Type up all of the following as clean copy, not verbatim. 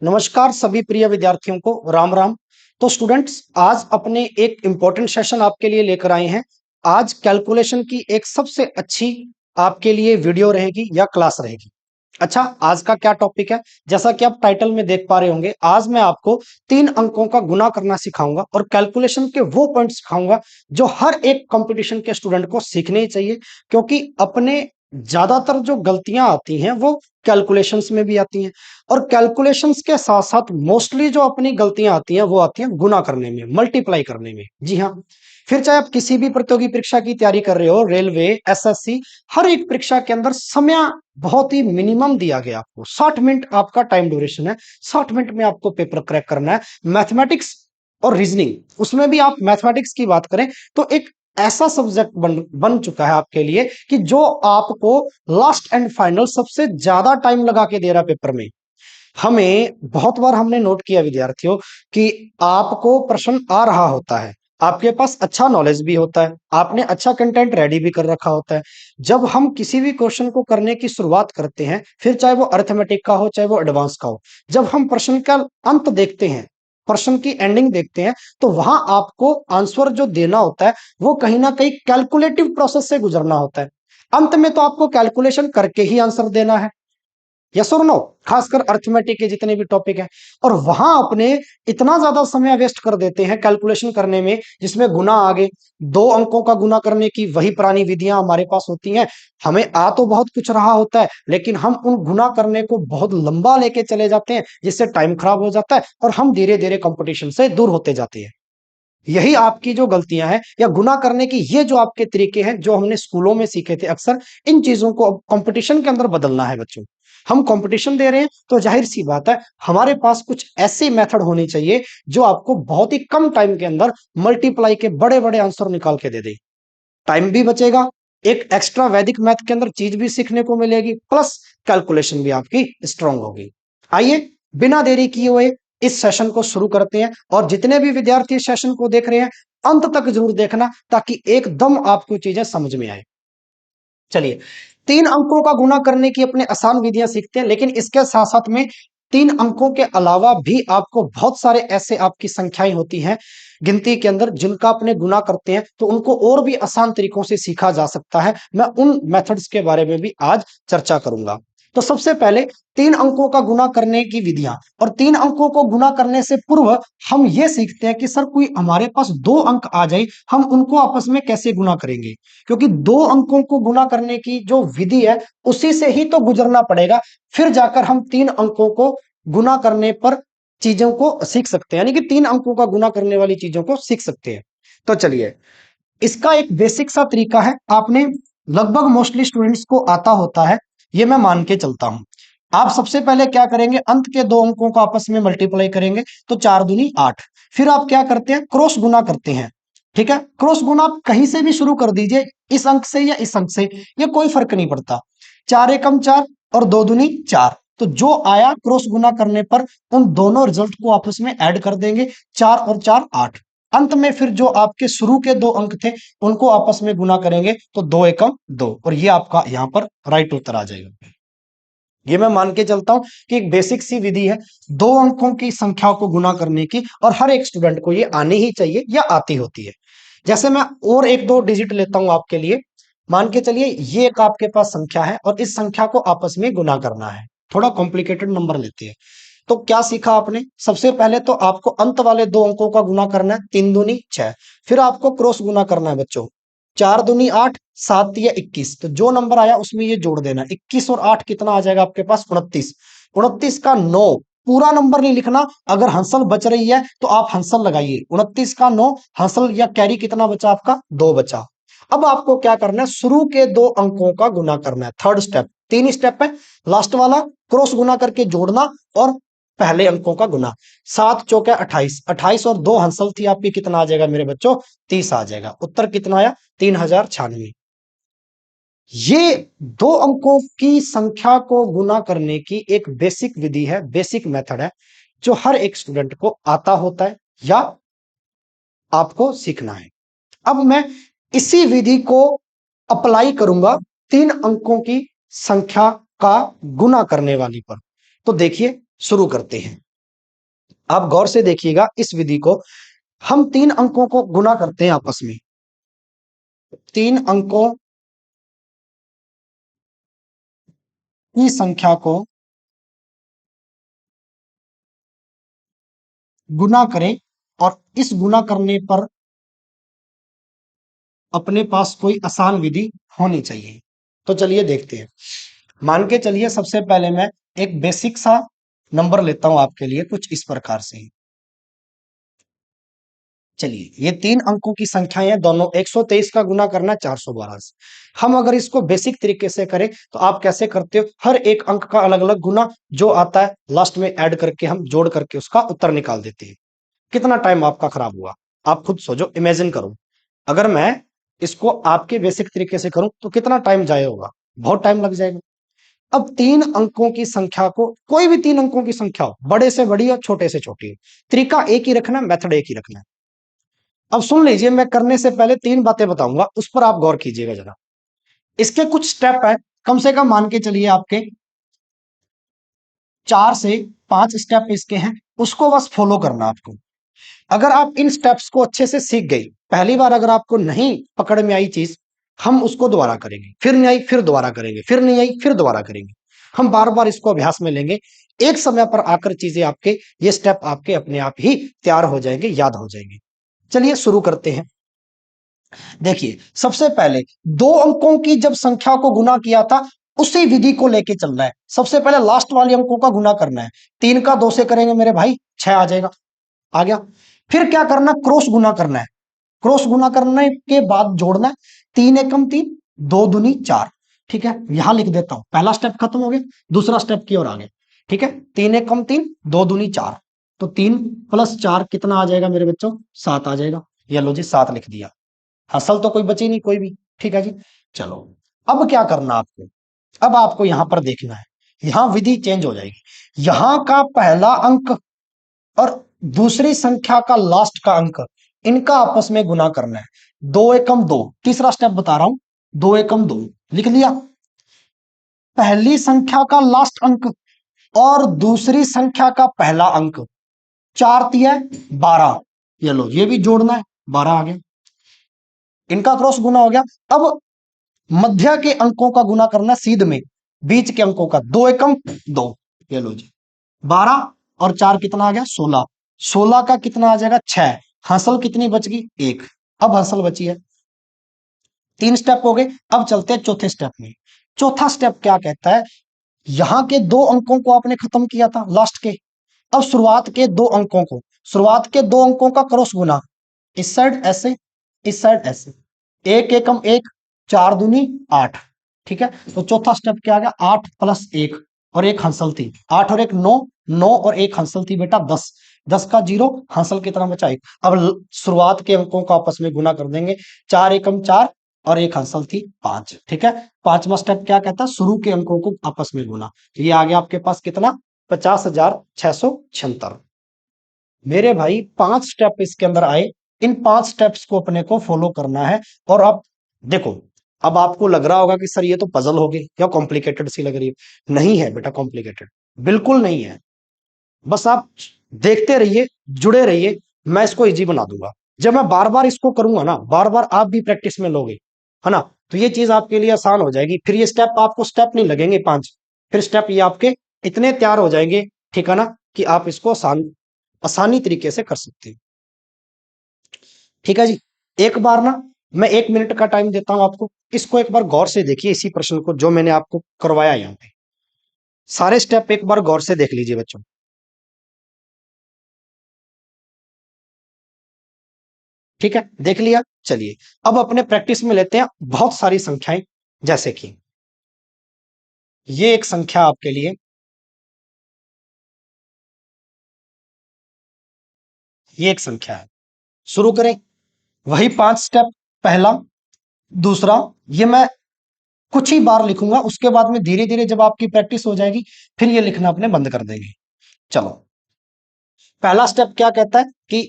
नमस्कार सभी प्रिय विद्यार्थियों को राम राम। तो स्टूडेंट्स, आज अपने एक इंपॉर्टेंट सेशन आपके लिए लेकर आए हैं। आज कैलकुलेशन की एक सबसे अच्छी आपके लिए वीडियो रहेगी या क्लास रहेगी। अच्छा, आज का क्या टॉपिक है? जैसा कि आप टाइटल में देख पा रहे होंगे, आज मैं आपको 3 अंकों का गुना करना सिखाऊंगा और कैलकुलेशन के वो पॉइंट सिखाऊंगा जो हर एक कंपटीशन के स्टूडेंट को सीखने ही चाहिए, क्योंकि अपने ज्यादातर जो गलतियां आती हैं वो कैलकुलेशंस में भी आती हैं। और कैलकुलेशंस के साथ साथ मोस्टली जो अपनी गलतियां आती हैं वो आती हैं गुना करने में, मल्टीप्लाई करने में। जी हाँ, फिर चाहे आप किसी भी प्रतियोगी परीक्षा की तैयारी कर रहे हो, रेलवे, एसएससी, हर एक परीक्षा के अंदर समय बहुत ही मिनिमम दिया गया। आपको 60 मिनट आपका टाइम ड्यूरेशन है। 60 मिनट में आपको पेपर क्रैक करना है। मैथमेटिक्स और रीजनिंग, उसमें भी आप मैथमेटिक्स की बात करें तो एक ऐसा सब्जेक्ट बन चुका है आपके लिए कि जो आपको लास्ट एंड फाइनल सबसे ज्यादा टाइम लगा के दे रहा है पेपर में। हमें बहुत बार हमने नोट किया विद्यार्थियों कि आपको प्रश्न आ रहा होता है, आपके पास अच्छा नॉलेज भी होता है, आपने अच्छा कंटेंट रेडी भी कर रखा होता है। जब हम किसी भी क्वेश्चन को करने की शुरुआत करते हैं, फिर चाहे वो अरिथमेटिक का हो चाहे वो एडवांस का हो, जब हम प्रश्न का अंत देखते हैं, प्रश्न की एंडिंग देखते हैं, तो वहां आपको आंसर जो देना होता है वो कहीं ना कहीं कैलकुलेटिव प्रोसेस से गुजरना होता है। अंत में तो आपको कैलकुलेशन करके ही आंसर देना है, यस और नो। खासकर अर्थमेटिक के जितने भी टॉपिक हैं, और वहां अपने इतना ज्यादा समय वेस्ट कर देते हैं कैलकुलेशन करने में, जिसमें गुना आगे 2 अंकों का गुना करने की वही पुरानी विधियां हमारे पास होती हैं। हमें आ तो बहुत कुछ रहा होता है, लेकिन हम उन गुना करने को बहुत लंबा लेके चले जाते हैं, जिससे टाइम खराब हो जाता है और हम धीरे धीरे कंपटीशन से दूर होते जाते हैं। यही आपकी जो गलतियां हैं या गुना करने की ये जो आपके तरीके हैं जो हमने स्कूलों में सीखे थे, अक्सर इन चीजों को अब कंपटीशन के अंदर बदलना है बच्चों। हम कंपटीशन दे रहे हैं तो जाहिर सी बात है हमारे पास कुछ ऐसे मेथड होने चाहिए जो आपको बहुत ही कम टाइम के अंदर मल्टीप्लाई के बड़े बड़े आंसर निकाल के दे दे। टाइम भी बचेगा, एक एक्स्ट्रा वैदिक मैथ के अंदर चीज भी सीखने को मिलेगी, प्लस कैलकुलेशन भी आपकी स्ट्रांग होगी। आइए, बिना देरी किए हुए इस सेशन को शुरू करते हैं। और जितने भी विद्यार्थी इस सेशन को देख रहे हैं, अंत तक जरूर देखना ताकि एकदम आपको चीजें समझ में आए। चलिए, 3 अंकों का गुना करने की अपने आसान विधियां सीखते हैं, लेकिन इसके साथ साथ में 3 अंकों के अलावा भी आपको बहुत सारे ऐसे आपकी संख्याएं होती हैं गिनती के अंदर जिनका अपने गुना करते हैं, तो उनको और भी आसान तरीकों से सीखा जा सकता है। मैं उन मेथड्स के बारे में भी आज चर्चा करूंगा। तो सबसे पहले 3 अंकों का गुना करने की विधियां, और 3 अंकों को गुना करने से पूर्व हम ये सीखते हैं कि सर कोई हमारे पास 2 अंक आ जाए, हम उनको आपस में कैसे गुना करेंगे। क्योंकि 2 अंकों को गुना करने की जो विधि है उसी से ही तो गुजरना पड़ेगा, फिर जाकर हम 3 अंकों को गुना करने पर चीजों को सीख सकते हैं, यानी कि 3 अंकों का गुना करने वाली चीजों को सीख सकते हैं। तो चलिए, इसका एक बेसिक सा तरीका है, आपने लगभग मोस्टली स्टूडेंट्स को आता होता है, ये मैं मान के चलता हूं। आप सबसे पहले क्या करेंगे, अंत के 2 अंकों को आपस में मल्टीप्लाई करेंगे तो 4 दूनी 8। फिर आप क्या करते हैं, क्रॉस गुना करते हैं। ठीक है, क्रॉस गुना आप कहीं से भी शुरू कर दीजिए, इस अंक से या इस अंक से, ये कोई फर्क नहीं पड़ता। 4 एकम 4 और 2 दूनी 4, तो जो आया क्रॉस गुना करने पर उन दोनों रिजल्ट को आपस में ऐड कर देंगे, 4 और 4 8। अंत में फिर जो आपके शुरू के 2 अंक थे उनको आपस में गुना करेंगे तो 2 एकम 2, और ये आपका यहां पर राइट उत्तर आ जाएगा। ये मैं मान के चलता हूं कि एक बेसिक सी विधि है 2 अंकों की संख्या को गुना करने की, और हर एक स्टूडेंट को ये आनी ही चाहिए या आती होती है। जैसे मैं और 1-2 डिजिट लेता हूं आपके लिए। मान के चलिए ये एक आपके पास संख्या है और इस संख्या को आपस में गुना करना है। थोड़ा कॉम्प्लिकेटेड नंबर लेते हैं। तो क्या सीखा आपने, सबसे पहले तो आपको अंत वाले 2 अंकों का गुना करना है, 3 दूनी 6। फिर आपको क्रॉस गुना करना है बच्चों, 4 दूनी 8, 7 तिया 21, तो जो नंबर आया उसमें ये जोड़ देना। 21 और 8 कितना आ जाएगा आपके पास, 29। 29 का 9, पूरा नंबर नहीं लिखना, अगर हंसल बच रही है तो आप हंसल लगाइए। 29 का 9, हंसल या कैरी कितना बचा आपका, 2 बचा। अब आपको क्या करना है, शुरू के 2 अंकों का गुना करना है, थर्ड स्टेप। 3 स्टेप है, लास्ट वाला क्रॉस गुना करके जोड़ना और पहले अंकों का गुना। 7 चौके 28, 28 और 2 हंसल थी आपकी, कितना आ जाएगा मेरे बच्चों, 30 आ जाएगा। उत्तर कितना आया, 3096। ये 2 अंकों की संख्या को गुना करने की एक बेसिक विधि है, बेसिक मेथड है, जो हर एक स्टूडेंट को आता होता है या आपको सीखना है। अब मैं इसी विधि को अप्लाई करूंगा 3 अंकों की संख्या का गुना करने वाली पर। तो देखिए, शुरू करते हैं। आप गौर से देखिएगा इस विधि को। हम 3 अंकों को गुना करते हैं आपस में, 3 अंकों की संख्या को गुना करें और इस गुना करने पर अपने पास कोई आसान विधि होनी चाहिए। तो चलिए देखते हैं। मान के चलिए सबसे पहले मैं एक बेसिक सा नंबर लेता हूं आपके लिए कुछ इस प्रकार से। चलिए, ये 3 अंकों की संख्याएं हैं, दोनों 123 का गुना करना है 412 से। हम अगर इसको बेसिक तरीके से करें तो आप कैसे करते हो, हर एक अंक का अलग अलग गुना जो आता है लास्ट में ऐड करके हम जोड़ करके उसका उत्तर निकाल देते हैं। कितना टाइम आपका खराब हुआ, आप खुद सोचो, इमेजिन करो। अगर मैं इसको आपके बेसिक तरीके से करूं तो कितना टाइम जाए होगा, बहुत टाइम लग जाएगा। अब 3 अंकों की संख्या को, कोई भी 3 अंकों की संख्या हो, बड़े से बड़ी और छोटे से छोटी हो, तरीका एक ही रखना, मेथड एक ही रखना है। अब सुन लीजिए, मैं करने से पहले 3 बातें बताऊंगा, उस पर आप गौर कीजिएगा जरा। इसके कुछ स्टेप है, कम से कम मान के चलिए आपके 4 से 5 स्टेप इसके हैं, उसको बस फॉलो करना आपको। अगर आप इन स्टेप्स को अच्छे से सीख गई, पहली बार अगर आपको नहीं पकड़ में आई चीज, हम उसको दोबारा करेंगे, फिर नहीं आई फिर दोबारा करेंगे, फिर नहीं आई फिर दोबारा करेंगे। हम बार बार इसको अभ्यास में लेंगे, एक समय पर आकर चीजें आपके, ये स्टेप आपके अपने आप ही तैयार हो जाएंगे, याद हो जाएंगे। चलिए शुरू करते हैं। देखिए, सबसे पहले 2 अंकों की जब संख्या को गुना किया था, उसी विधि को लेके चलना है। सबसे पहले लास्ट वाले अंकों का गुना करना है। 3 का 2 से करेंगे मेरे भाई, 6 आ जाएगा, आ गया। फिर क्या करना, क्रॉस गुना करना है। क्रॉस गुना करने के बाद जोड़ना है। 3 एकम 3, 2 दूनी 4। ठीक है, यहां लिख देता हूं, पहला स्टेप खत्म हो गया, दूसरा स्टेप की ओर आ गए। ठीक है, 3 एकम 3, 2 दूनी 4, तो 3 प्लस 4 कितना आ जाएगा मेरे बच्चों, 7 आ जाएगा। ये लो जी, 7 लिख दिया। हसल तो कोई बची नहीं कोई भी। ठीक है जी, चलो। अब क्या करना आपको, अब आपको यहां पर देखना है, यहां विधि चेंज हो जाएगी। यहां का पहला अंक और दूसरी संख्या का लास्ट का अंक, इनका आपस में गुना करना है। 2 एकम 2, तीसरा स्टेप बता रहा हूं, 2 एकम 2 लिख लिया। पहली संख्या का लास्ट अंक और दूसरी संख्या का पहला अंक, 4 तिया 12, ये लो, ये भी जोड़ना है, 12 आ गया। इनका क्रॉस गुना हो गया। अब मध्य के अंकों का गुना करना सीध में, बीच के अंकों का, 2 एकम 2, ये लो जी, 12 और 4 कितना आ गया, 16। 16 का कितना आ जाएगा, 6। हंसल कितनी बच गई, 1। अब हंसल बची है। 3 स्टेप हो गए, अब चलते हैं चौथे स्टेप में। चौथा स्टेप क्या कहता है, यहां के 2 अंकों को आपने खत्म किया था लास्ट के, अब शुरुआत के 2 अंकों को, शुरुआत के 2 अंकों का क्रॉस गुना, इस साइड ऐसे, इस साइड ऐसे, 1 एकम 1, 4 दूनी 8। ठीक है, तो चौथा स्टेप क्या आ गया, 8 प्लस 1 और एक हंसल थी, 8 और 1 9, 9 और एक हंसल थी बेटा 10, 10 का 0, हंसल कितना बचा 1। अब शुरुआत के अंकों का आपस में गुना कर देंगे, 4 एकम 4 और एक हंसल थी 5। ठीक है, पांचवा स्टेप क्या कहता है, शुरू के अंकों को आपस में गुना। तो ये आ गया आपके पास कितना, 50,676। मेरे भाई 5 स्टेप इसके अंदर आए, इन 5 स्टेप्स को अपने को फॉलो करना है। और अब देखो, अब आपको लग रहा होगा कि सर ये तो पजल हो गई, क्या कॉम्प्लिकेटेड सी लग रही है। नहीं है बेटा कॉम्प्लिकेटेड, बिल्कुल नहीं है। बस आप देखते रहिए, जुड़े रहिए, मैं इसको इजी बना दूंगा। जब मैं बार बार इसको करूंगा ना, बार बार आप भी प्रैक्टिस में लोगे, है ना, तो ये चीज आपके लिए आसान हो जाएगी। फिर ये स्टेप आपको स्टेप नहीं लगेंगे 5, फिर स्टेप ये आपके इतने तैयार हो जाएंगे, ठीक है ना, कि आप इसको आसानी तरीके से कर सकते हैं। ठीक है जी, एक बार ना मैं 1 मिनट का टाइम देता हूं आपको, इसको एक बार गौर से देखिए, इसी प्रश्न को जो मैंने आपको करवाया यहाँ पे, सारे स्टेप एक बार गौर से देख लीजिए बच्चों। ठीक है, देख लिया। चलिए, अब अपने प्रैक्टिस में लेते हैं बहुत सारी संख्याएं, जैसे कि ये एक संख्या आपके लिए, ये एक संख्या है। शुरू करें, वही 5 स्टेप, पहला, दूसरा, ये मैं कुछ ही बार लिखूंगा, उसके बाद में धीरे धीरे जब आपकी प्रैक्टिस हो जाएगी, फिर ये लिखना अपने बंद कर देंगे। चलो, पहला स्टेप क्या कहता है कि,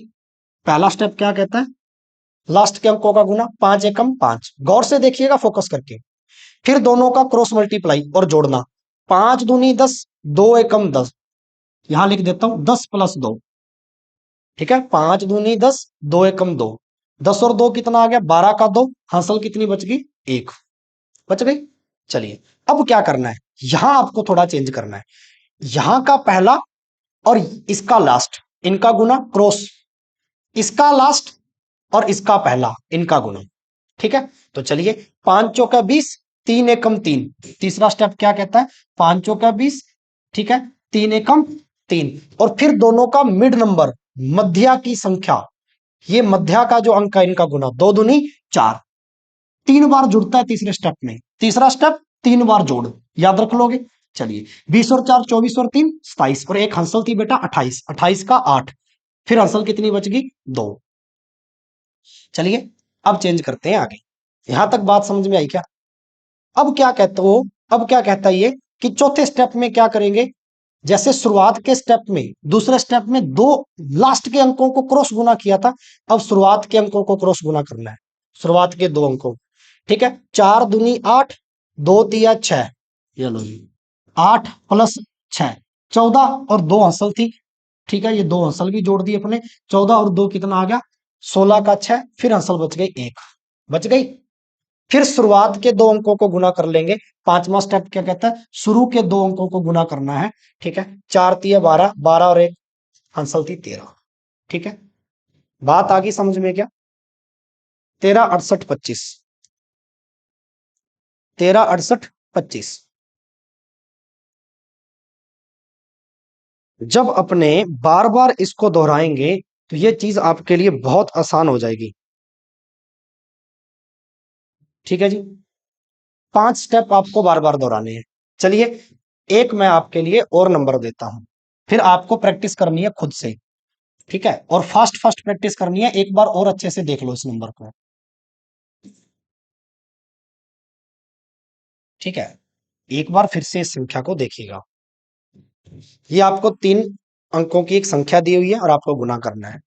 पहला स्टेप क्या कहता है, लास्ट के अंकों का गुना, 5 एकम 5, गौर से देखिएगा फोकस करके। फिर दोनों का क्रॉस मल्टीप्लाई और जोड़ना, 5 दूनी 10, 2 एकम 10, यहां लिख देता हूं 10 प्लस 2, ठीक है, 5 दूनी 10, 2 एकम 2, 10 और 2 कितना आ गया, 12 का 2, हासिल कितनी बच गई, 1 बच गई। चलिए अब क्या करना है, यहां आपको थोड़ा चेंज करना है, यहां का पहला और इसका लास्ट, इनका गुना क्रॉस, इसका लास्ट और इसका पहला, इनका गुना। ठीक है, तो चलिए 5 चौका 20, 3 एकम 3, तीसरा स्टेप क्या कहता है, 5 चौका 20, ठीक है, 3 एकम 3, और फिर दोनों का मिड नंबर, मध्या की संख्या, ये मध्या का जो अंक है इनका गुना, 2 दूनी 4, 3 बार जुड़ता है तीसरे स्टेप में, तीसरा स्टेप 3 बार जोड़, याद रख लोगे। चलिए 20 और 4 24 और 3 27, और एक हंसल थी बेटा 28, 28 का 8, फिर हंसल कितनी बच गई, 2। चलिए अब चेंज करते हैं आगे, यहां तक बात समझ में आई क्या। अब क्या कहते हो, अब क्या कहता है ये कि चौथे स्टेप में क्या करेंगे, जैसे शुरुआत के स्टेप में, दूसरे स्टेप में दो लास्ट के अंकों को क्रॉस गुना किया था, अब शुरुआत के अंकों को क्रॉस गुना करना है, शुरुआत के 2 अंकों। ठीक है, 4 दूनी 8, 2 तिया 6, ये लो जी, 8 + 6, 14, और 2 हंसल थी। ठीक है, ये 2 हंसल भी जोड़ दी अपने, 14 और 2 कितना आ गया, 16 का 6, फिर हंसल बच गई 1, बच गई। फिर शुरुआत के 2 अंकों को गुना कर लेंगे, पांचवा स्टेप क्या कहता है, शुरू के 2 अंकों को गुना करना है। ठीक है, 4 तिया 12, 12 और 1 हंसल थी 13। ठीक है, बात आ गई समझ में क्या, 13 68 25, 13 68 25। जब अपने बार बार इसको दोहराएंगे तो ये चीज आपके लिए बहुत आसान हो जाएगी। ठीक है जी, 5 स्टेप आपको बार बार दोहराने हैं। चलिए एक मैं आपके लिए और नंबर देता हूं, फिर आपको प्रैक्टिस करनी है खुद से। ठीक है, और फास्ट फास्ट प्रैक्टिस करनी है, एक बार और अच्छे से देख लो इस नंबर को। ठीक है, एक बार फिर से इस संख्या को देखिएगा, ये आपको 3 अंकों की एक संख्या दी हुई है और आपको गुना करना है।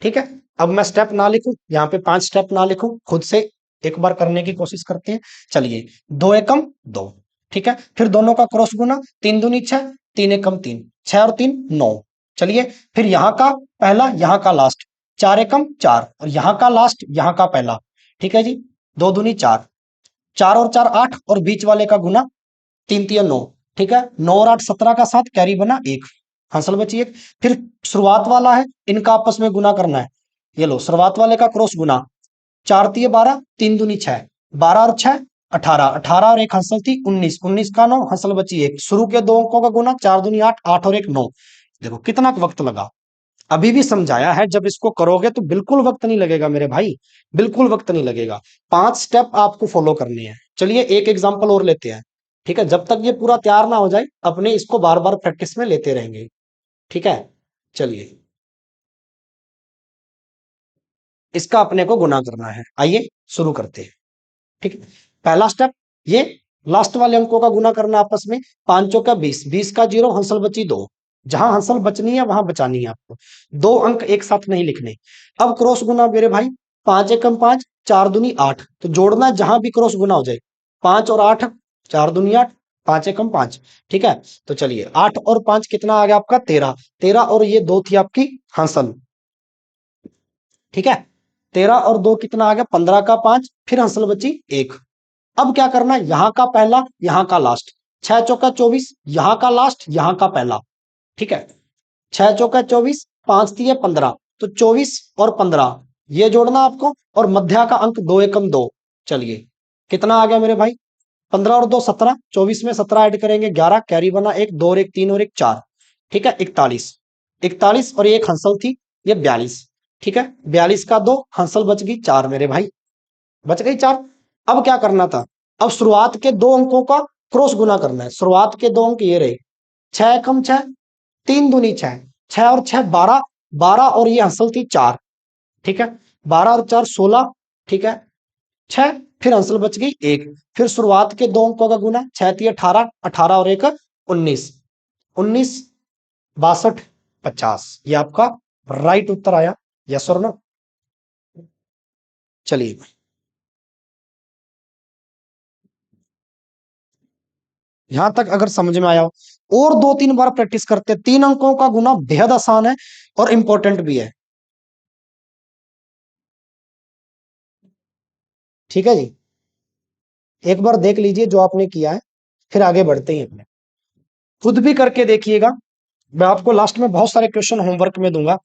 ठीक है, अब मैं स्टेप ना लिखूं, यहाँ पे 5 स्टेप ना लिखूं, खुद से एक बार करने की कोशिश करते हैं। चलिए 2 एकम 2, ठीक है, फिर दोनों का क्रॉस गुना, 3 दूनी 6, 3 एकम 3, 6 और 3 9। चलिए फिर यहाँ का पहला, यहाँ का लास्ट, 4 एकम 4, और यहाँ का लास्ट, यहाँ का पहला। ठीक है जी, 2 दूनी 4, 4 और 4 8, और बीच वाले का गुना, 3 तिया 9। ठीक है, 9 और 8 17 का 7, कैरी बना 1, हंसल बची 1। फिर शुरुआत वाला है, इनका आपस में गुना करना है, ये लो शुरुआत वाले का क्रॉस गुना, 4 तिया 12, 3 दूनी 6, 12 और 6 18, 18 और 1 हंसल थी 19, 19 का 9, हंसल बची 1। शुरू के 2 अंकों का गुना, 4 दूनी 8, 8 और 1 9। देखो कितना वक्त लगा, अभी भी समझाया है, जब इसको करोगे तो बिल्कुल वक्त नहीं लगेगा मेरे भाई, बिल्कुल वक्त नहीं लगेगा। 5 स्टेप आपको फॉलो करने हैं। चलिए एक एग्जांपल और लेते हैं। ठीक है, जब तक ये पूरा तैयार ना हो जाए, अपने इसको बार बार प्रैक्टिस में लेते रहेंगे। ठीक है, चलिए इसका अपने को गुना करना है, आइए शुरू करते हैं। ठीक है, पहला स्टेप, ये लास्ट वाले अंकों का गुना करना आपस में, 5 चौका 20, 20 का 0, हंसल बची 2, जहां हंसल बचनी है वहां बचानी है आपको, 2 अंक एक साथ नहीं लिखने। अब क्रॉस गुना मेरे भाई, 5 एकम 5, 4 दूनी 8, तो जोड़ना है जहां भी क्रॉस गुना हो जाए, 5 और 8, 4 दूनी 8, 5 एकम 5। ठीक है, तो चलिए 8 और 5 कितना आ गया आपका, 13, 13 और ये 2 थी आपकी हंसल। ठीक है, 13 और 2 कितना आ गया, 15 का 5, फिर हंसल बची 1। अब क्या करना है, यहां का पहला, यहां का लास्ट, 6 चौका 24, यहां का लास्ट, यहां का पहला। ठीक है, 6 चौका 24, 5 तिया 15, तो 24 और 15 ये जोड़ना आपको, और मध्या का अंक 2 एकम 2। चलिए कितना आ गया मेरे भाई, 15 और 2 17, 24 में 17 ऐड करेंगे 11, कैरी बना 1, 2 और 1 3 और 1 4। ठीक है, 41, 41 और 1 हंसल थी, ये 42। ठीक है, 42 का 2, हंसल बच गई 4 मेरे भाई, बच गई 4। अब क्या करना था, अब शुरुआत के 2 अंकों का क्रॉस गुना करना है, शुरुआत के 2 अंक ये रहे, 6 एकम 6, 3 दूनी 6, 6 और 6 12, 12 और ये हंसल थी 4। ठीक है, 12 और 4 16। ठीक है, 6, फिर हंसल बच गई 1, फिर शुरुआत के 2 अंकों का गुना, 6 तिया 18, 18 और 1 19, 19 62 50, ये आपका राइट उत्तर आया, यस और नो। चलिए यहां तक अगर समझ में आया हो, और 2 3 बार प्रैक्टिस करते, 3 अंकों का गुना बेहद आसान है और इंपॉर्टेंट भी है। ठीक है जी, एक बार देख लीजिए जो आपने किया है, फिर आगे बढ़ते हैं अपने। खुद भी करके देखिएगा, मैं आपको लास्ट में बहुत सारे क्वेश्चन होमवर्क में दूंगा।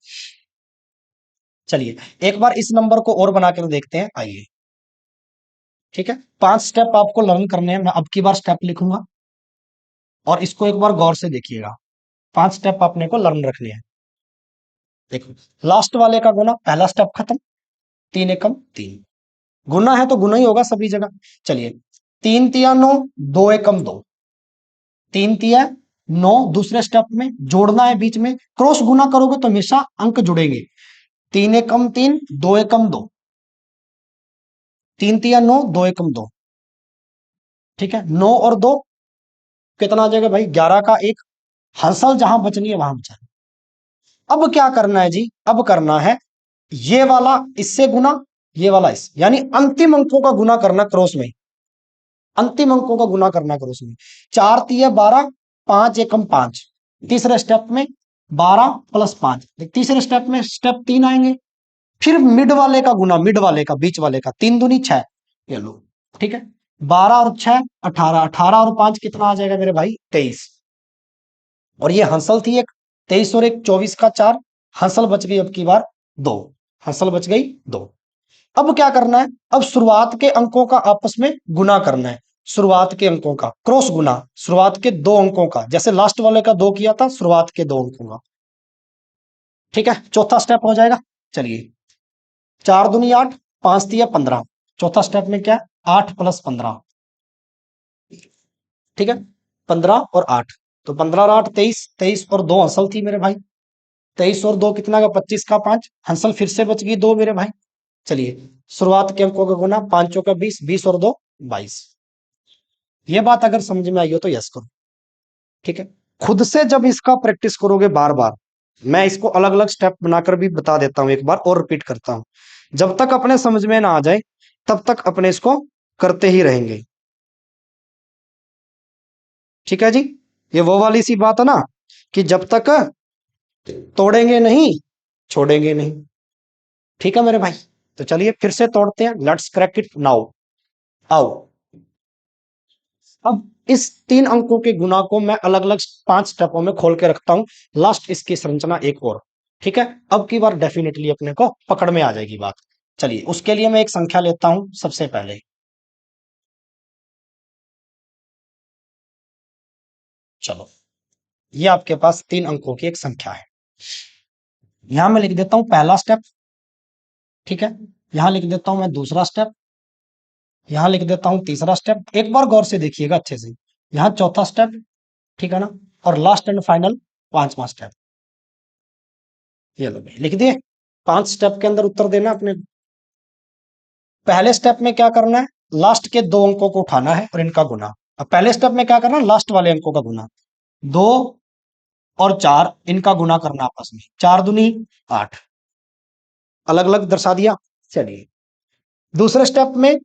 चलिए एक बार इस नंबर को और बना कर देखते हैं, आइए। ठीक है, 5 स्टेप आपको लर्न करने हैं, मैं अब की बार स्टेप लिखूंगा और इसको एक बार गौर से देखिएगा। 5 स्टेप अपने को लर्न रखने हैं। देखो, लास्ट वाले का गुना, पहला स्टेप खत्म। 3 एकम 3, गुना है तो गुना ही होगा सभी जगह। चलिए, 3 तिया 9, 2 एकम 2, 3 तिया 9, दूसरे स्टेप में जोड़ना है बीच में, क्रॉस गुना करोगे तो हमेशा अंक जुड़ेंगे। 3 एकम 3, 2 एकम 2, 3 तिया 9, 2 एकम 2। ठीक है, 9 और 2 कितना आ जाएगा भाई, 11 का 1। हंसल जहां बचनी है वहां बचा। अब क्या करना है जी, अब करना है ये वाला इससे गुना, ये वाला इस, यानी अंतिम अंकों का गुना करना क्रॉस में, अंतिम अंकों का गुना करना क्रॉस में। 4 तिया 12, 5 एकम 5, तीसरे स्टेप में 12 प्लस 5, तीसरे स्टेप में स्टेप 3 आएंगे। फिर मिड वाले का गुना, मिड वाले का, बीच वाले का, 3 दूनी 6, ये लो। ठीक है, 12 और 6 18, 18 और 5 कितना आ जाएगा मेरे भाई, 23। और ये हंसल थी एक, 23 और एक 24 का 4, हंसल बच गई अब की बार 2, हंसल बच गई 2। अब क्या करना है, अब शुरुआत के अंकों का आपस में गुना करना है। शुरुआत के अंकों का क्रॉस गुना, शुरुआत के 2 अंकों का, जैसे लास्ट वाले का 2 किया था, शुरुआत के 2 अंकों का। ठीक है, चौथा स्टेप हो जाएगा। चलिए, 4 दूनी 8, 5 तिया 15, चौथा स्टेप में क्या, 8 प्लस 15। ठीक है, 15 और 8, तो 15 और 8 23, 23 और 2 हंसल थी मेरे भाई, 23 और 2 कितना का, 25 का 5, हंसल फिर से बच गई 2 मेरे भाई। चलिए, शुरुआत के अंकों का गुना, 5 का 20, 20 और 2 22। ये बात अगर समझ में आई हो तो यस करो। ठीक है, खुद से जब इसका प्रैक्टिस करोगे बार बार, मैं इसको अलग अलग स्टेप बनाकर भी बता देता हूं, एक बार और रिपीट करता हूं, जब तक अपने समझ में ना आ जाए तब तक अपने इसको करते ही रहेंगे। ठीक है जी, ये वो वाली सी बात है ना, कि जब तक तोड़ेंगे नहीं छोड़ेंगे नहीं। ठीक है मेरे भाई, तो चलिए फिर से तोड़ते हैं, लेट्स क्रैक इट नाउ। आओ, अब इस 3 अंकों के गुना को मैं अलग अलग 5 स्टेपों में खोल के रखता हूं, लास्ट इसकी संरचना एक और। ठीक है, अब की बार डेफिनेटली अपने को पकड़ में आ जाएगी बात। चलिए, उसके लिए मैं एक संख्या लेता हूं सबसे पहले। चलो, ये आपके पास 3 अंकों की एक संख्या है, यहां मैं लिख देता हूं पहला स्टेप। ठीक है, यहां लिख देता हूं मैं दूसरा स्टेप, यहां लिख देता हूं तीसरा स्टेप, एक बार गौर से देखिएगा अच्छे से, यहां चौथा स्टेप। ठीक है ना, और लास्ट एंड फाइनल 5वां स्टेप। ये लो भाई, लिख दिए। 5 स्टेप के अंदर उत्तर देना अपने। पहले स्टेप में क्या करना है, लास्ट के 2 अंकों को उठाना है और इनका गुना। अब पहले स्टेप में क्या करना है, लास्ट वाले अंकों का गुना, 2 और 4 इनका गुना करना आपस में, 4 दूनी 8, अलग अलग दर्शा दिया। चलिए, दूसरे स्टेप में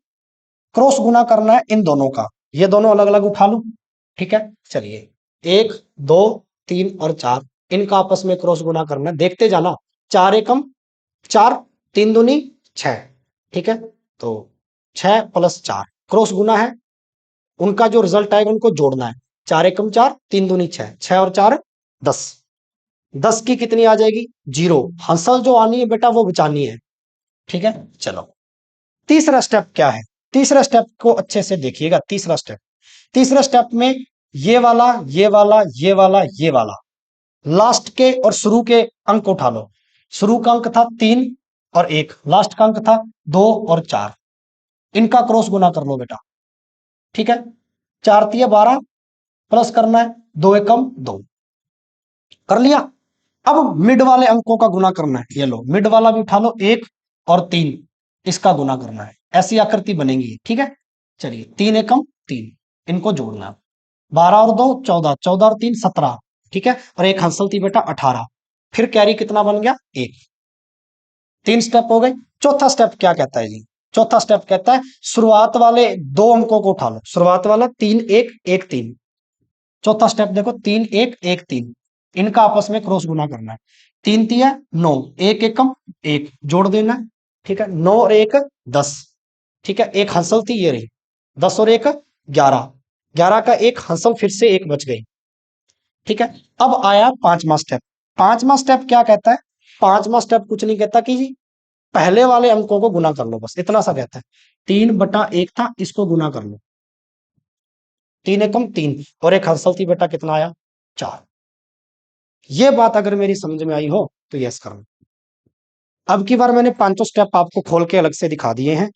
क्रॉस गुना करना है इन दोनों का, ये दोनों अलग अलग उठा लूं। ठीक है, चलिए, 1 2 3 और 4 इनका आपस में क्रॉस गुना करना है, देखते जाना। 4 एकम 4, 3 दूनी 6। ठीक है, तो 6 प्लस 4 क्रॉस गुना है, उनका जो रिजल्ट आएगा उनको जोड़ना है। 4 एकम 4, 3 दूनी 6, 6 और 4 10, 10 की कितनी आ जाएगी, 0। हंसल जो आनी है बेटा वो बचानी है। ठीक है, चलो, तीसरा स्टेप क्या है, तीसरा स्टेप को अच्छे से देखिएगा। तीसरा स्टेप, तीसरे स्टेप में ये वाला ये वाला ये वाला ये वाला, लास्ट के और शुरू के अंक उठा लो। शुरू का अंक था 3 और 1, लास्ट का अंक था 2 और 4, इनका क्रॉस गुना कर लो बेटा। ठीक है, 4 तिया 12 प्लस करना है 2 एकम 2, कर लिया। अब मिड वाले अंकों का गुना करना है, ये लो मिड वाला भी उठा लो, 1 और 3 इसका गुना करना है, ऐसी आकृति बनेगी। ठीक है, चलिए, 3 एकम 3 इनको जोड़ना है, 12 और 2 14, 14 और 3 17। ठीक है, और एक हंसल थी बेटा 18, फिर कैरी कितना बन गया, 1। 3 स्टेप हो गए। चौथा स्टेप क्या कहता है जी, चौथा स्टेप कहता है शुरुआत वाले 2 अंकों को उठा लो, शुरुआत वाला 3 1 1 3। चौथा स्टेप देखो, 3 1 1 3 इनका आपस में क्रॉस गुना करना है। 3 तिया 9, 1 एकम 1 जोड़ देना है। ठीक है, 9 और 1 10, ठीक है, एक हंसल थी, ये रही 10 और 1 11, 11 का एक हंसल, फिर से एक बच गई। ठीक है, अब आया पांचवा स्टेप। पांचवा स्टेप क्या कहता है? पांचवा स्टेप कुछ नहीं कहता कि जी पहले वाले अंकों को गुना कर लो, बस इतना सा कहता है। 3/1 था, इसको गुना कर लो। 3 एकम 3 और एक हंसल थी बेटा, कितना आया? 4। ये बात अगर मेरी समझ में आई हो तो यस करना। अब की बार मैंने पांचों स्टेप आपको खोल के अलग से दिखा दिए हैं।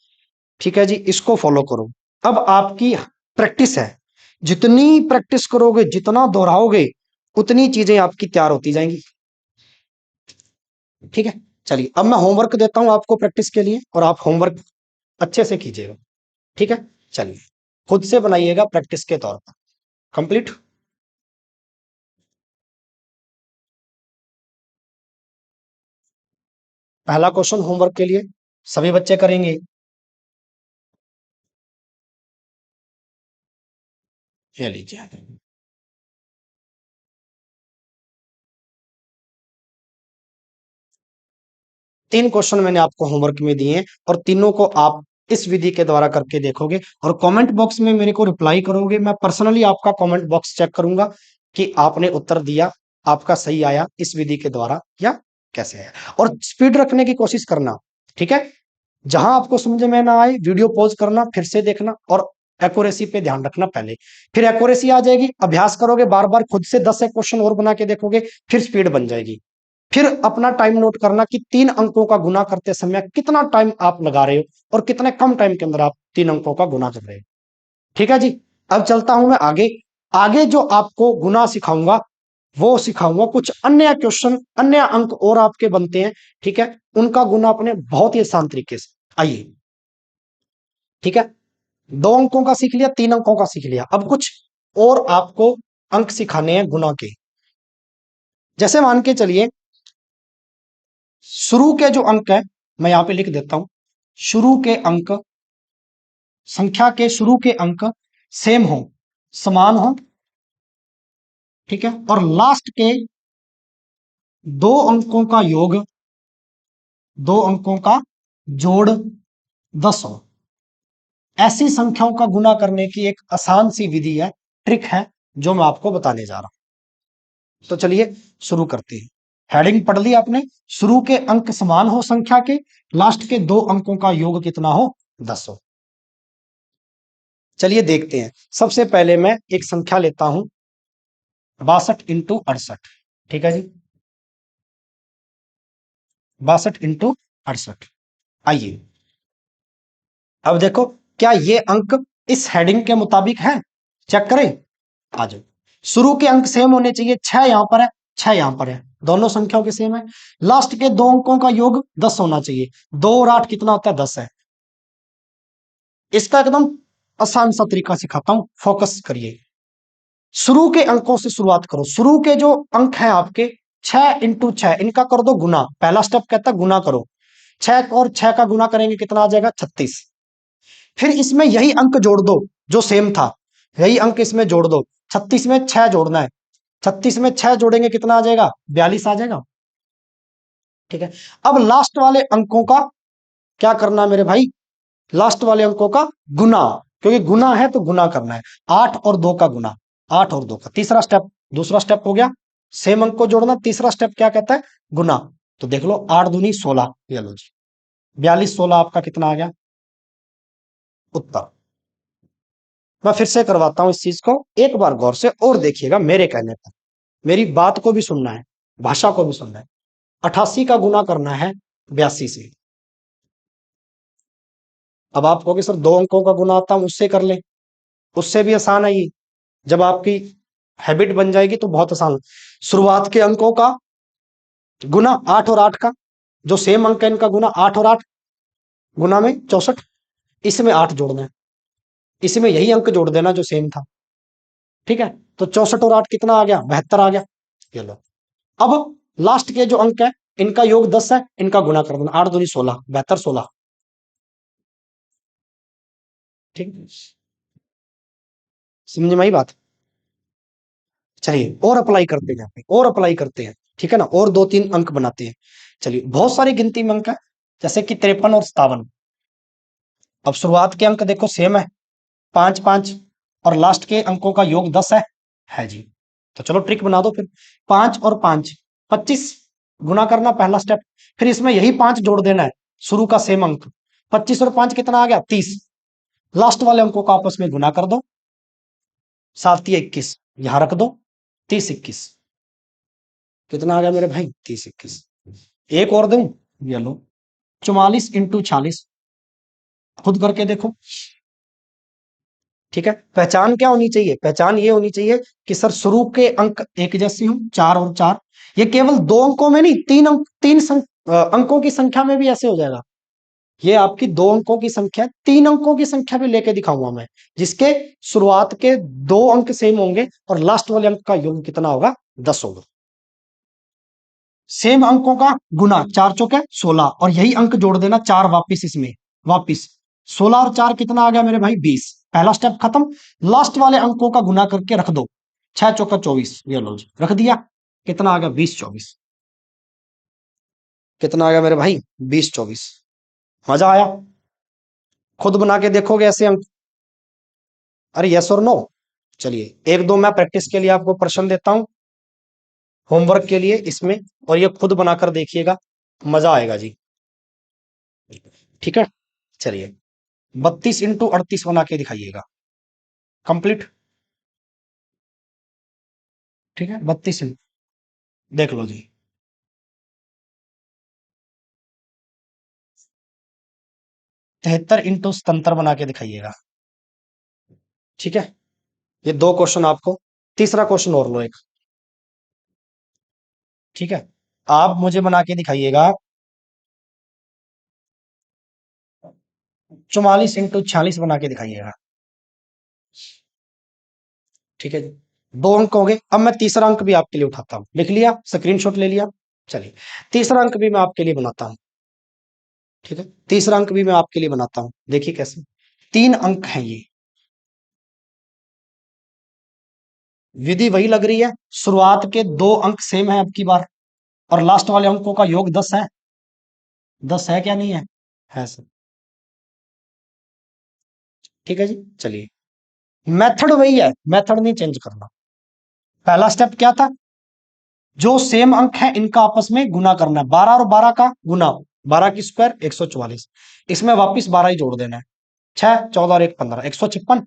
ठीक है जी, इसको फॉलो करो। अब आपकी प्रैक्टिस है, जितनी प्रैक्टिस करोगे, जितना दोहराओगे, उतनी चीजें आपकी तैयार होती जाएंगी। ठीक है, चलिए अब मैं होमवर्क देता हूं आपको प्रैक्टिस के लिए, और आप होमवर्क अच्छे से कीजिएगा। ठीक है, चलिए खुद से बनाइएगा प्रैक्टिस के तौर पर। कंप्लीट। पहला क्वेश्चन होमवर्क के लिए सभी बच्चे करेंगे। ये लीजिए, 3 क्वेश्चन मैंने आपको होमवर्क में दिए हैं, और तीनों को आप इस विधि के द्वारा करके देखोगे, और कमेंट बॉक्स में मेरे को रिप्लाई करोगे। मैं पर्सनली आपका कमेंट बॉक्स चेक करूंगा कि आपने उत्तर दिया, आपका सही आया इस विधि के द्वारा या कैसे आया। और स्पीड रखने की कोशिश करना। ठीक है, जहां आपको समझ में ना आए, वीडियो पॉज करना, फिर से देखना, और एक्यूरेसी पे ध्यान रखना पहले। फिर एक्यूरेसी आ जाएगी, अभ्यास करोगे बार बार, खुद से 10 एक क्वेश्चन और बना के देखोगे, फिर स्पीड बन जाएगी। फिर अपना टाइम नोट करना कि 3 अंकों का गुना करते समय कितना टाइम आप लगा रहे हो, और कितने कम टाइम के अंदर आप 3 अंकों का गुना कर रहे हो। ठीक है जी, अब चलता हूं मैं आगे। आगे जो आपको गुना सिखाऊंगा, वो सिखाऊंगा कुछ अन्य क्वेश्चन, अन्य अंक और आपके बनते हैं। ठीक है, उनका गुना अपने बहुत ही आसान तरीके से। आइए, ठीक है, 2 अंकों का सीख लिया, 3 अंकों का सीख लिया, अब कुछ और आपको अंक सिखाने हैं गुना के। जैसे मान के चलिए, शुरू के जो अंक है, मैं यहां पे लिख देता हूं, शुरू के अंक, संख्या के शुरू के अंक सेम हो, समान हो। ठीक है, और लास्ट के 2 अंकों का योग, 2 अंकों का जोड़ 10 हो। ऐसी संख्याओं का गुना करने की एक आसान सी विधि है, ट्रिक है, जो मैं आपको बताने जा रहा हूं। तो चलिए शुरू करते हैं। हेडिंग पढ़ ली आपने, शुरू के अंक समान हो संख्या के, लास्ट के 2 अंकों का योग कितना हो? 10 हो। चलिए देखते हैं। सबसे पहले मैं एक संख्या लेता हूं, 62 × 68। ठीक है जी, 62 × 68। आइए, अब देखो, क्या ये अंक इस हेडिंग के मुताबिक है? चेक करें। आ जाओ, शुरू के अंक सेम होने चाहिए। 6 यहां पर है, 6 यहां पर है, दोनों संख्याओं के सेम है। लास्ट के 2 अंकों का योग 10 होना चाहिए। 2 और 8 कितना होता है? 10 है। इसका एकदम आसान सा तरीका सिखाता हूं, फोकस करिए। शुरू के अंकों से शुरुआत करो। शुरू के जो अंक हैं आपके, 6 × 6, इनका कर दो गुना। पहला स्टेप कहता है गुना करो। 6 और 6 का गुना करेंगे, कितना आ जाएगा? 36। फिर इसमें यही अंक जोड़ दो जो सेम था, यही अंक इसमें जोड़ दो। 36 में 6 जोड़ना है, 36 में 6 जोड़ेंगे, कितना आ जाएगा? 42 आ जाएगा। ठीक है, अब लास्ट वाले अंकों का क्या करना है मेरे भाई? लास्ट वाले अंकों का गुना, क्योंकि गुना है तो गुना करना है। 8 और 2 का गुना, 8 और 2 का। तीसरा स्टेप, दूसरा स्टेप हो गया सेम अंक को जोड़ना। तीसरा स्टेप क्या कहता है? गुना। तो देख लो, 8 दूनी 16, ये लो जी, 42 16 आपका कितना आ गया? उत्तर। मैं फिर से करवाता हूं इस चीज को, एक बार गौर से और देखिएगा मेरे कहने पर। मेरी बात को भी सुनना है, भाषा को भी सुनना है। 88 का गुना करना है 82 से। अब आप कहोगे सर 2 अंकों का गुना आता हूं, उससे कर ले। उससे भी आसान है ये, जब आपकी हैबिट बन जाएगी तो बहुत आसान। शुरुआत के अंकों का गुना 8 और 8 का, जो सेम अंक है इनका गुना 8 और 8, गुना में 64। इसमें 8 जोड़ना है, इसमें यही अंक जोड़ देना जो सेम था। ठीक है, तो 64 और 8 कितना आ गया? 72 आ गया। ये लो, अब लास्ट के जो अंक है, इनका योग 10 है, इनका गुना कर देना। 8 दूनी 16, 72 16। ठीक, समझ में आई बात? चलिए और अप्लाई करते हैं, यहाँ पे और अप्लाई करते हैं। ठीक है ना, और 2 3 अंक बनाते हैं। चलिए, बहुत सारी गिनती में अंक है, जैसे कि 53 और 57। अब शुरुआत के अंक देखो सेम है, 5 5, और लास्ट के अंकों का योग 10 है जी। तो चलो ट्रिक बना दो फिर। 5 और 5 25 गुना करना पहला स्टेप, फिर इसमें यही 5 जोड़ देना है, शुरू का सेम अंक। 25 और 5 कितना आ गया? 30। लास्ट वाले अंकों का आपस में गुना कर दो, 7 या 21 यहां रख दो, 30 21 कितना आ गया मेरे भाई? 30 21। एक और दूं, ये लो, 44 इंटू 46, खुद करके देखो। ठीक है, पहचान क्या होनी चाहिए? पहचान ये होनी चाहिए कि सर शुरू के अंक एक जैसे हों, 4 और 4। ये केवल 2 अंकों में नहीं, 3 अंक, अंकों की संख्या में भी ऐसे हो जाएगा। ये आपकी 2 अंकों की संख्या, 3 अंकों की संख्या भी लेके दिखाऊंगा मैं, जिसके शुरुआत के 2 अंक सेम होंगे और लास्ट वाले अंक का योग कितना होगा? 10 होगा। सेम अंकों का गुना, 4 चौके 16, और यही अंक जोड़ देना 4 वापिस इसमें, वापिस 16 और 4 कितना आ गया मेरे भाई? 20। पहला स्टेप खत्म। लास्ट वाले अंकों का गुना करके रख दो, 6 चौका 24, ये लो जी रख दिया, कितना आ गया? 20 24। कितना आ गया मेरे भाई? 20 24। मजा आया? खुद बना के देखोगे ऐसे अंक? अरे यस और नो? चलिए एक दो मैं प्रैक्टिस के लिए आपको प्रश्न देता हूं होमवर्क के लिए इसमें, और ये खुद बनाकर देखिएगा, मजा आएगा जी। ठीक है, चलिए 32 इंटू 38 बना के दिखाइएगा, कंप्लीट। ठीक है, 32 देख लो जी। 73 इंटू 77 बना के दिखाइएगा। ठीक है, ये 2 क्वेश्चन आपको, तीसरा क्वेश्चन और लो एक। ठीक है, आप मुझे बना के दिखाइएगा 44 इंटू 46 बना के दिखाइएगा। ठीक है जी, 2 अंक हो गए। अब मैं तीसरा अंक भी आपके लिए उठाता हूं, लिख लिया, स्क्रीनशॉट ले लिया। चलिए तीसरा अंक भी मैं आपके लिए बनाता हूं। ठीक है, तीसरा अंक भी मैं आपके लिए बनाता हूं, देखिए कैसे। 3 अंक हैं ये, विधि वही लग रही है, शुरुआत के 2 अंक सेम है अब की बार, और लास्ट वाले अंकों का योग 10 है। 10 है क्या? नहीं है? है सर। ठीक है जी, चलिए मेथड वही है, मेथड नहीं चेंज करना। पहला स्टेप क्या था? जो सेम अंक है इनका आपस में गुना करना है, 12 और 12 का गुना, 12 की स्क्वायर 144, इसमें वापिस 12 ही जोड़ देना है, 6 14 और 1 15, 156।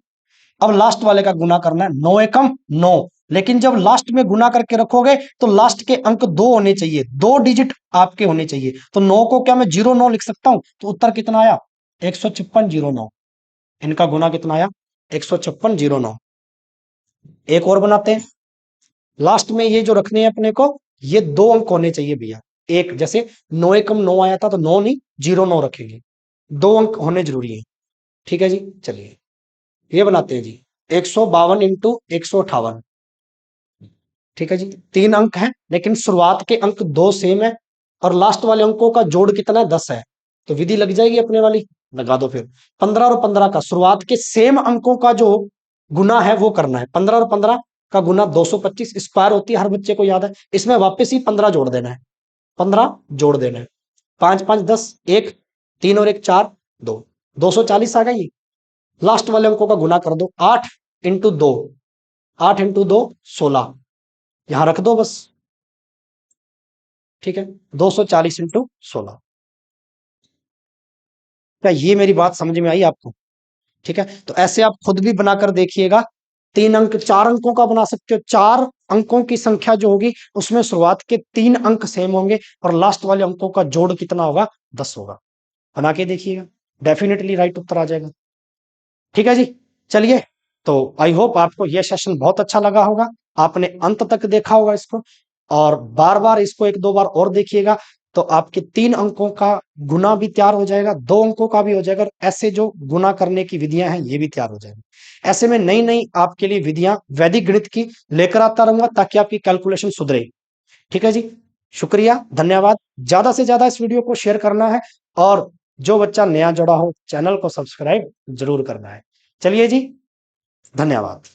अब लास्ट वाले का गुना करना है, 9 एकम 9, लेकिन जब लास्ट में गुना करके रखोगे तो लास्ट के अंक 2 होने चाहिए, 2 डिजिट आपके होने चाहिए। तो 9 को क्या मैं 09 लिख सकता हूं? तो उत्तर कितना आया? 15609। इनका गुना कितना आया? 15609। एक और बनाते हैं, लास्ट में ये जो रखने हैं अपने को, ये 2 अंक होने चाहिए भैया। एक जैसे 9 एकम 9 आया था, तो 9 नहीं 09 रखेंगे, 2 अंक होने जरूरी है। ठीक है जी, चलिए ये बनाते हैं जी, 152 इंटू 158। ठीक है जी, 3 अंक है, लेकिन शुरुआत के अंक 2 सेम है, और लास्ट वाले अंकों का जोड़ कितना है? 10 है। तो विधि लग जाएगी अपने वाली, लगा दो फिर। 15 और 15 का शुरुआत के सेम अंकों का जो गुना है वो करना है। 15 और 15 का गुना 225 स्क्वायर होती है, हर बच्चे को याद है। इसमें वापस ही 15 जोड़ देना है, 15 जोड़ देना है, 5 5 10, 1 3 और 1 4 2, 240 आ गई। लास्ट वाले अंकों का गुना कर दो, 8 इंटू 2, 8 इंटू 2 16, यहां रख दो बस। ठीक है, 240 इंटू 16। क्या ये मेरी बात समझ में आई आपको? ठीक है, तो ऐसे आप खुद भी बनाकर देखिएगा। 3 अंक 4 अंकों का बना सकते हो, 4 अंकों की संख्या जो होगी उसमें शुरुआत के 3 अंक सेम होंगे, और लास्ट वाले अंकों का जोड़ कितना होगा? 10 होगा। बना के देखिएगा, डेफिनेटली राइट उत्तर आ जाएगा। ठीक है जी, चलिए, तो आई होप आपको यह सेशन बहुत अच्छा लगा होगा, आपने अंत तक देखा होगा इसको, और बार बार इसको 1 2 बार और देखिएगा, तो आपके 3 अंकों का गुना भी तैयार हो जाएगा, 2 अंकों का भी हो जाएगा, और ऐसे जो गुना करने की विधियां हैं ये भी तैयार हो जाएंगी। ऐसे में नई नई आपके लिए विधियां वैदिक गणित की लेकर आता रहूंगा, ताकि आपकी कैलकुलेशन सुधरे। ठीक है जी, शुक्रिया, धन्यवाद। ज्यादा से ज्यादा इस वीडियो को शेयर करना है, और जो बच्चा नया जुड़ा हो चैनल को सब्सक्राइब जरूर करना है। चलिए जी, धन्यवाद।